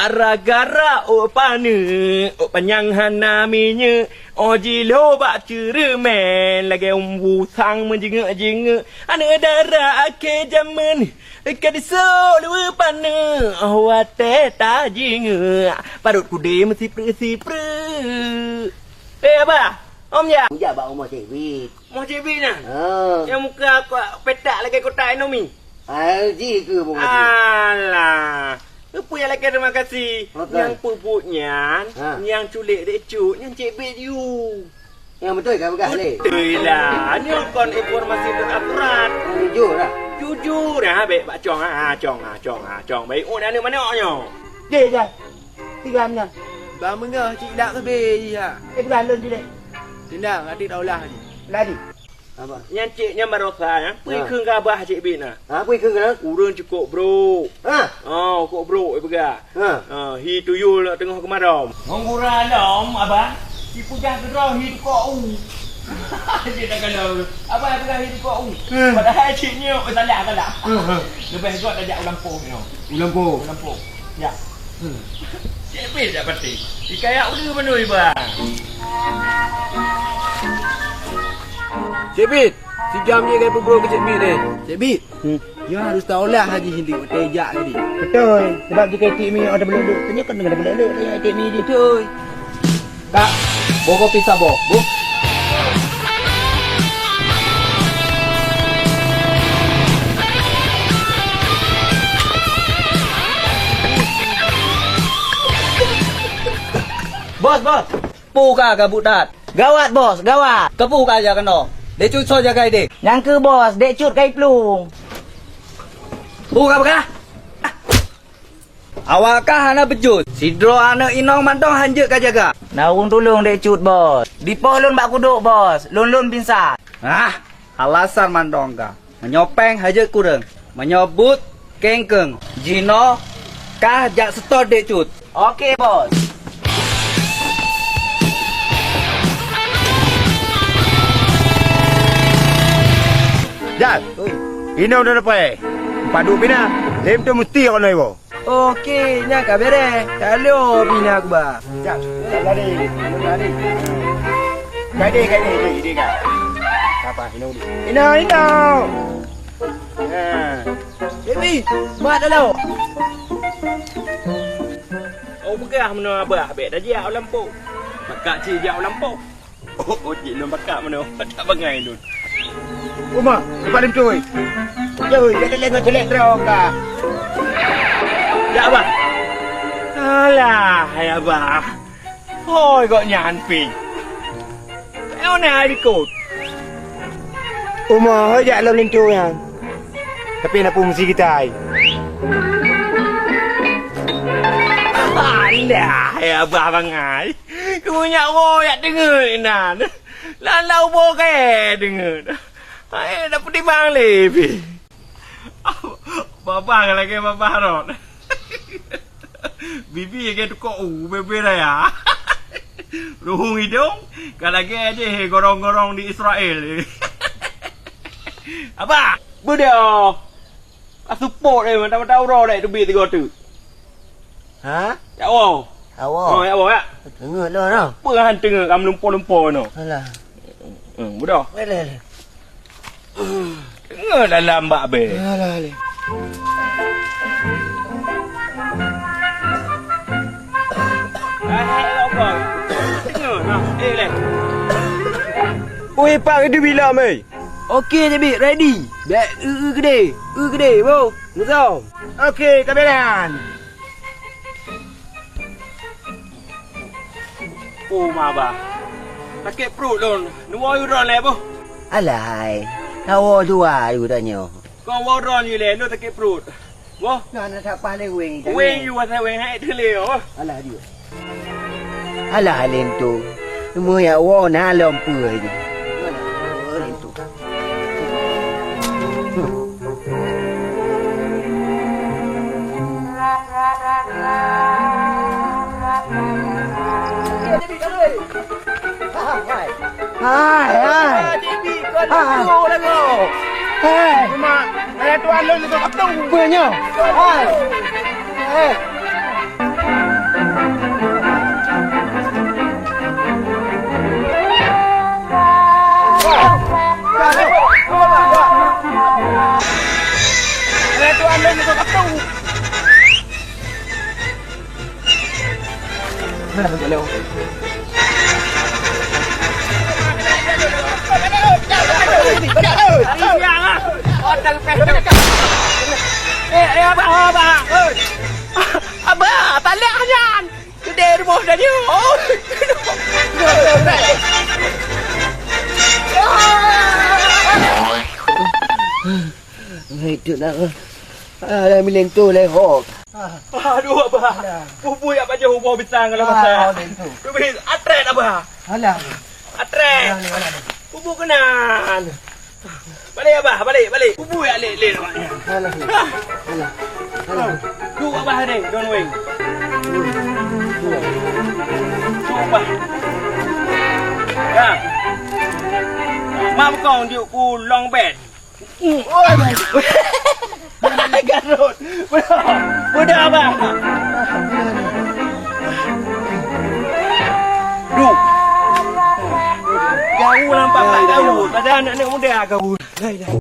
Gara-gara pana panyangan namanya Ojilo bak ceremen lagi wusang menjengak-jengak anak darah ke zaman kadisok lupa pana wate tajingak parut kude mesti pre. Apa? Om ya? Ya bak umur cewek. Mau cebik nah? Yang muka aku petak lagi kotak ekonomi. Ji ke bunga? Alah. Apa yang lagi terima kasih? Betul. Yang pupuknya, yang culik dek cuk, yang cebik you. Yang betul kan bukan le? Betul lah. Ni kon informasi terakurat. Jujur lah. Jujur dah baik Pak Chong Chong. Baik oh mana manaknya? Dia je. Tiga amnya. Bang mengah cik dak kebe ya. Bukan lon dia. Tendang adik daulah ni. Lari. Apa? Yang ciknya barosa ya. Pergi ke gabah cik bin nah. Apa ikut kan? Urun cukup bro. Oh, kok bro pega. Hi to you nak tengah kemaram. Ngurang dom abang. Si pujah gerah hi kok Cik dah kalau apa yang pernah hidup kau padahal ciknya tak ada. Lebih kuat ajak ulang poh ni. Ulang poh. Ya. Cik pin tak penting. Dikayak udah penuh bang. Cik Bit, 3 jam je kau bro ke Cik Bit ni. Cik Bit. Ya harus tahulah Haji Hindi tejak tadi. Betul. Sebab jika itik mi ada beluduk, tanya kan dengan beluduk dia itik mi dia. Betul. Kak, bawa kopi sabok. Bu. Bos. Puka ke budak? Gawat bos, gawat. Kepuka aja kena. Dia cucuk jaga ide. Yang ke bos, dek cut kai pelung. Puka. Awakah hana bejut? Sidro anak inong mantong hanjek ka jaga. Naung tolong dek cut bos. Di poh lon bak kuduk bos. Lon pinsa. Alasan mantong ka. Menyopeng hajek kurang. Menyebut kengkeng. Jino kah jak setor dek cut. Okey bos. Jat. Ini udah dapat. Padu bina. Lem tu mesti kau nak ibu. Okey, nya ka bere. Kalau bina aku ba. Jat. Lari. Kadi kan. Apa ini dulu. Ini. Cik Bit, mat dah lauk. Oh begah mana abah abek dah jiak lampu. Bakak cik jiak lampu. Oh cik lu bakak mana? Tak bangai lu. Uma, lepas lem cuy. Cuy, dia lengah celek terong kah. Ya abah. Alah, hai abah. Hoi kok nyanpi. Kau nak ikut. Uma, hojak lem cuy yang. Tapi nak pun mesti kita ai. Alah, hai abah bangai. Kau nak royak dengar nan. Lalau boleh dengar. Hai dah pergi bang lebih. Bapa lagi bapa rot. Bibi ke tu kok bebe dah ya. Ruhung hidung kalau lagi aja gorong-gorong di Israel. Apa? Budak. Support dia tahu ro dah tu bi 3 tu. Ha? Ya wow. Awak. Oh ya wow ya. Tengok lah no. Perahan tengah kamu lumpur-lumpur no. Alah. Budak. Alah. Tengah dalam bak be. Alah. Tengah nah. Le. Oi, pak itu bila mai? Okey Cik Bit, ready. Bek gede, bro. Nusau. Okey, kabelan. Oh maba. Sakit perut lon. Nuwa uron le boh. Alai. Tahu dua you tanya. Kau waron you le, lu sakit perut. Wah, Nak tak pandai weng. weng you wasai weng hai tele oh. Alah dia. Alah lem tu. Semua ya wa na lampu ni. Lem tu. Hai. Debi kau tunggu dah kau. Hai. Cuma ada tuan lu juga ketemu. Punya. Hai. ni kau tahu. Mana betul lewat. Abah, talik ajan. Gede rumah dah dia. Itu nak. Dah milen tu lehok. Aduh abah. Pupu yang baca hubung bintang kalau masa. Tu beri atret abah. Alah. Atret. Pupu kenan. Balik abah, balik. Pupu yang lek awaknya. Alah. Tu abah ni, don't wing. Cuba. Ya. Mak kau dia ku long bed. Oi. Garut. Budak abah. Duk. Jauh nampak tak tahu. Pada anak-anak muda kau.